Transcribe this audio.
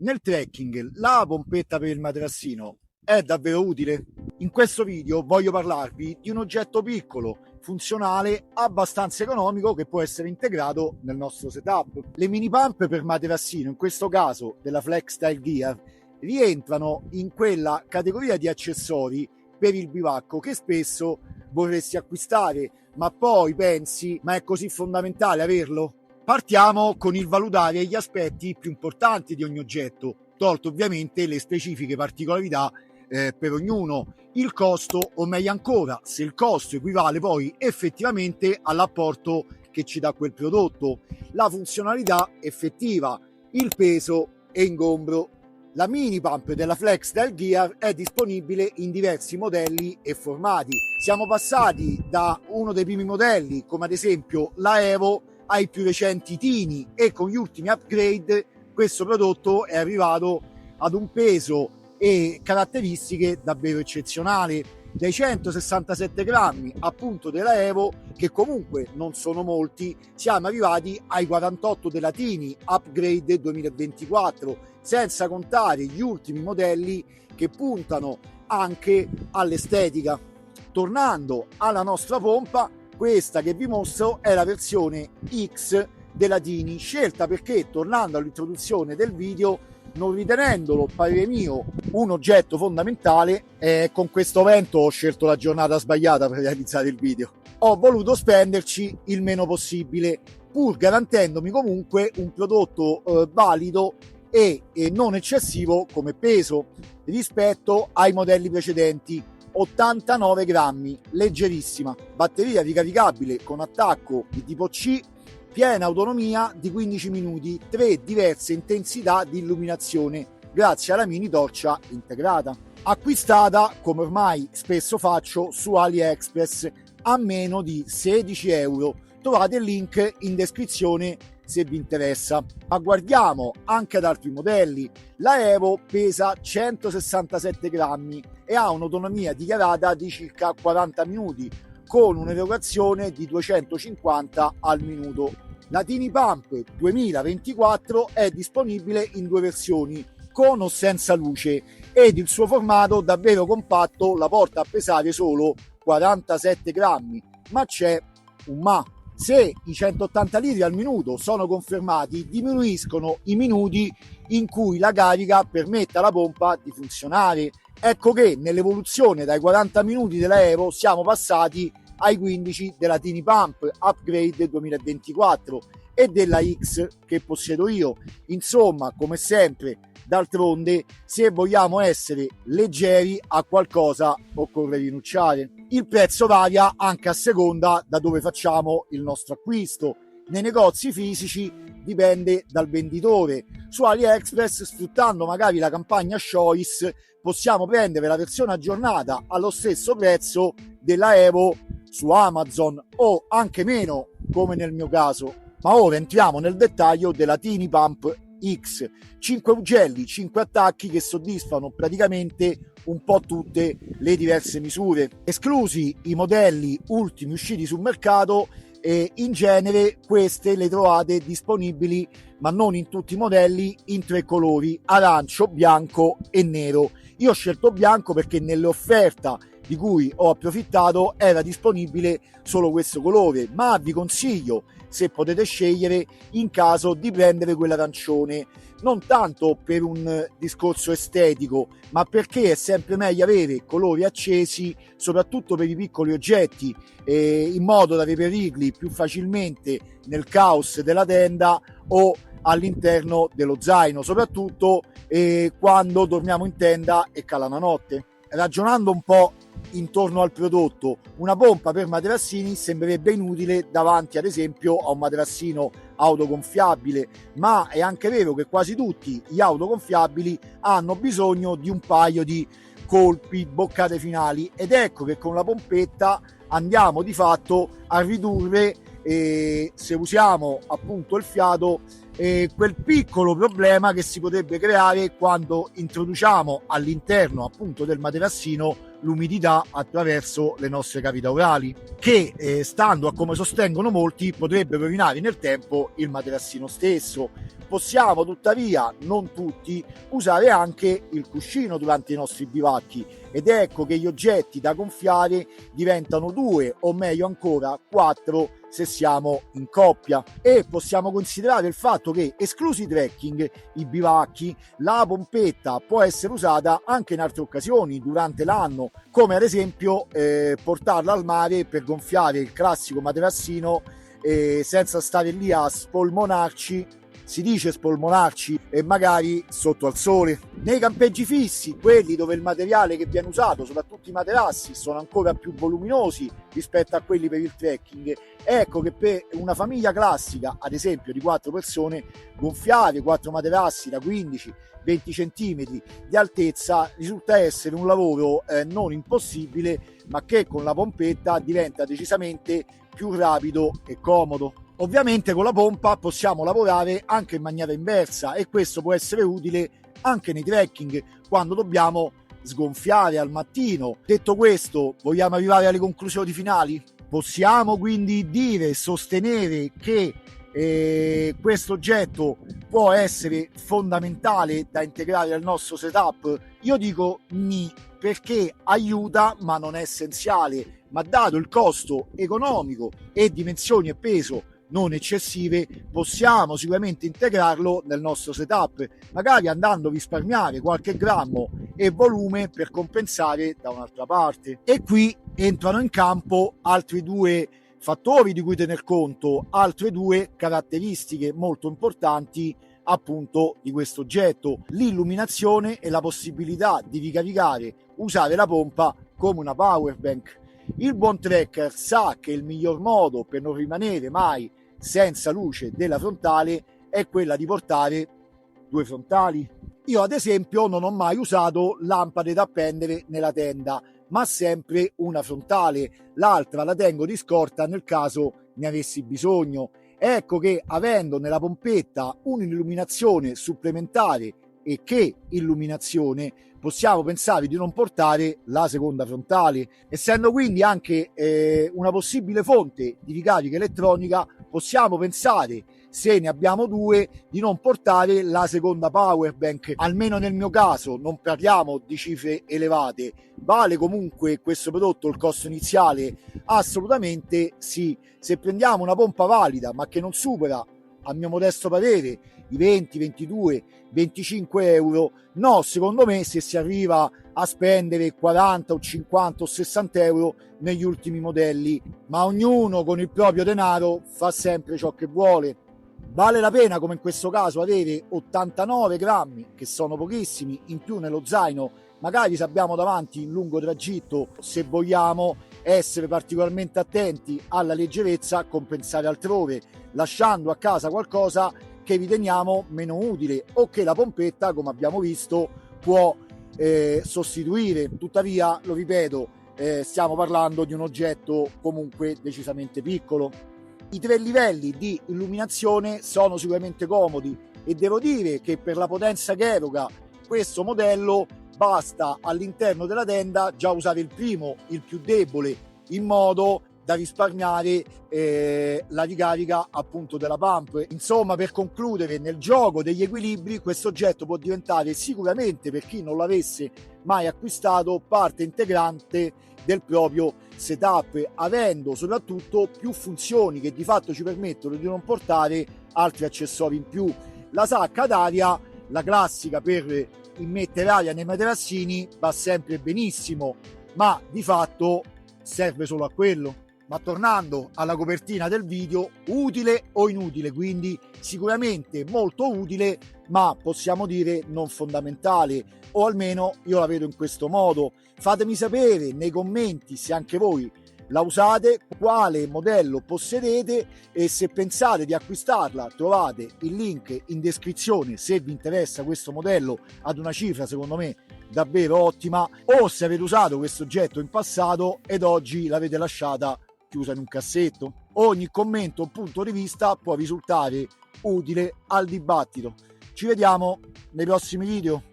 Nel trekking la pompetta per il materassino è davvero utile? In questo video voglio parlarvi di un oggetto piccolo, funzionale, abbastanza economico che può essere integrato nel nostro setup. Le mini pump per materassino, in questo caso della Flex Style Gear, rientrano in quella categoria di accessori per il bivacco che spesso vorresti acquistare, ma poi pensi: ma è così fondamentale averlo? Partiamo con il valutare gli aspetti più importanti di ogni oggetto, tolto ovviamente le specifiche particolarità per ognuno, il costo, o meglio ancora, se il costo equivale poi effettivamente all'apporto che ci dà quel prodotto, la funzionalità effettiva, il peso e ingombro. La mini pump della Flex Style Gear è disponibile in diversi modelli e formati. Siamo passati da uno dei primi modelli, come ad esempio la Evo, ai più recenti Tini, e con gli ultimi upgrade questo prodotto è arrivato ad un peso e caratteristiche davvero eccezionali. Dai 167 grammi appunto della Evo, che comunque non sono molti, siamo arrivati ai 48 della Tini upgrade 2024, senza contare gli ultimi modelli che puntano anche all'estetica. Tornando alla nostra pompa, questa che vi mostro è la versione X della Tini, scelta perché, tornando all'introduzione del video, non ritenendolo, parere mio, un oggetto fondamentale, con questo vento ho scelto la giornata sbagliata per realizzare il video. Ho voluto spenderci il meno possibile, pur garantendomi comunque un prodotto valido e non eccessivo come peso rispetto ai modelli precedenti. 89 grammi, leggerissima, batteria ricaricabile con attacco di tipo C, piena autonomia di 15 minuti, 3 diverse intensità di illuminazione grazie alla mini torcia integrata. Acquistata, come ormai spesso faccio, su AliExpress a meno di 16 euro. Trovate il link in descrizione se vi interessa. Ma guardiamo anche ad altri modelli. La Evo pesa 167 grammi e ha un'autonomia dichiarata di circa 40 minuti, con un'erogazione di 250 al minuto. La Tini Pump 2024 è disponibile in due versioni, con o senza luce, ed il suo formato davvero compatto la porta a pesare solo 47 grammi, ma c'è un ma. Se i 180 litri al minuto sono confermati, diminuiscono i minuti in cui la carica permette alla pompa di funzionare. Ecco che nell'evoluzione dai 40 minuti della Evo siamo passati ai 15 della Tini Pump Upgrade 2024 e della X che possiedo io. Insomma, come sempre, d'altronde, se vogliamo essere leggeri, a qualcosa occorre rinunciare. Il prezzo varia anche a seconda da dove facciamo il nostro acquisto. Nei negozi fisici dipende dal venditore. Su AliExpress, sfruttando magari la campagna Choice, possiamo prendere la versione aggiornata allo stesso prezzo della Evo su Amazon, o anche meno, come nel mio caso. Ma ora entriamo nel dettaglio della Tini Pump X. 5 ugelli, 5 attacchi che soddisfano praticamente un po' tutte le diverse misure, esclusi i modelli ultimi usciti sul mercato. E in genere queste le trovate disponibili, ma non in tutti i modelli, in 3 colori: arancio, bianco e nero. Io ho scelto bianco perché nell'offerta di cui ho approfittato era disponibile solo questo colore, ma vi consiglio, se potete scegliere, in caso di prendere quell'arancione, non tanto per un discorso estetico, ma perché è sempre meglio avere colori accesi, soprattutto per i piccoli oggetti, in modo da reperirli più facilmente nel caos della tenda o all'interno dello zaino, soprattutto quando dormiamo in tenda e cala la notte. Ragionando un po' intorno al prodotto, una pompa per materassini sembrerebbe inutile davanti ad esempio a un materassino autogonfiabile, ma è anche vero che quasi tutti gli autogonfiabili hanno bisogno di un paio di colpi, boccate finali, ed ecco che con la pompetta andiamo di fatto a ridurre, se usiamo appunto il fiato, quel piccolo problema che si potrebbe creare quando introduciamo all'interno appunto del materassino l'umidità attraverso le nostre cavità orali, che stando a come sostengono molti potrebbe rovinare nel tempo il materassino stesso. Possiamo tuttavia, non tutti, usare anche il cuscino durante i nostri bivacchi, ed ecco che gli oggetti da gonfiare diventano 2 o meglio ancora 4 se siamo in coppia. E possiamo considerare il fatto che, esclusi i trekking, i bivacchi, la pompetta può essere usata anche in altre occasioni durante l'anno, come ad esempio portarla al mare per gonfiare il classico materassino senza stare lì a spolmonarci, si dice spolmonarci, e magari sotto al sole. Nei campeggi fissi, quelli dove il materiale che viene usato, soprattutto i materassi, sono ancora più voluminosi rispetto a quelli per il trekking, ecco che per una famiglia classica, ad esempio di 4 persone, gonfiare 4 materassi da 15-20 cm di altezza risulta essere un lavoro non impossibile, ma che con la pompetta diventa decisamente più rapido e comodo. Ovviamente con la pompa possiamo lavorare anche in maniera inversa, e questo può essere utile anche nei trekking, quando dobbiamo sgonfiare al mattino. Detto questo, vogliamo arrivare alle conclusioni finali? Possiamo quindi dire e sostenere che questo oggetto può essere fondamentale da integrare nel nostro setup? Io dico ni, perché aiuta ma non è essenziale, ma dato il costo economico e dimensioni e peso non eccessive, possiamo sicuramente integrarlo nel nostro setup, magari andando a risparmiare qualche grammo e volume per compensare da un'altra parte. E qui entrano in campo altri 2 fattori di cui tener conto, altre 2 caratteristiche molto importanti appunto di questo oggetto: l'illuminazione e la possibilità di ricaricare, usare la pompa come una power bank. Il buon trekker sa che il miglior modo per non rimanere mai senza luce della frontale è quella di portare 2 frontali. Io ad esempio non ho mai usato lampade da appendere nella tenda, ma sempre una frontale, l'altra la tengo di scorta nel caso ne avessi bisogno. Ecco che, avendo nella pompetta un'illuminazione supplementare, e che illuminazione, possiamo pensare di non portare la seconda frontale. Essendo quindi anche una possibile fonte di ricarica elettronica, possiamo pensare, se ne abbiamo 2, di non portare la seconda power bank. Almeno nel mio caso non parliamo di cifre elevate, vale comunque questo prodotto il costo iniziale? Assolutamente sì. Se prendiamo una pompa valida ma che non supera, a mio modesto parere, i 20, 22, 25 euro, no, secondo me se si arriva a spendere 40 o 50 o 60 euro negli ultimi modelli, ma ognuno con il proprio denaro fa sempre ciò che vuole. Vale la pena, come in questo caso, avere 89 grammi, che sono pochissimi, in più nello zaino, magari se abbiamo davanti un lungo tragitto, se vogliamo essere particolarmente attenti alla leggerezza, compensare altrove, lasciando a casa qualcosa che riteniamo meno utile o che la pompetta, come abbiamo visto, può sostituire. Tuttavia, lo ripeto, stiamo parlando di un oggetto comunque decisamente piccolo. I 3 livelli di illuminazione sono sicuramente comodi, e devo dire che per la potenza che eroga questo modello basta all'interno della tenda già usare il primo, il più debole, in modo da risparmiare la ricarica appunto della pump. Insomma, per concludere, nel gioco degli equilibri questo oggetto può diventare sicuramente, per chi non l'avesse mai acquistato, parte integrante del proprio setup, avendo soprattutto più funzioni che di fatto ci permettono di non portare altri accessori in più. La sacca d'aria, la classica per immettere aria nei materassini, va sempre benissimo, ma di fatto serve solo a quello. Ma tornando alla copertina del video, utile o inutile? Quindi sicuramente molto utile, ma possiamo dire non fondamentale, o almeno io la vedo in questo modo. Fatemi sapere nei commenti se anche voi la usate, quale modello possedete, e se pensate di acquistarla trovate il link in descrizione se vi interessa questo modello ad una cifra secondo me davvero ottima, o se avete usato questo oggetto in passato ed oggi l'avete lasciata chiusa in un cassetto. Ogni commento o punto di vista può risultare utile al dibattito. Ci vediamo nei prossimi video.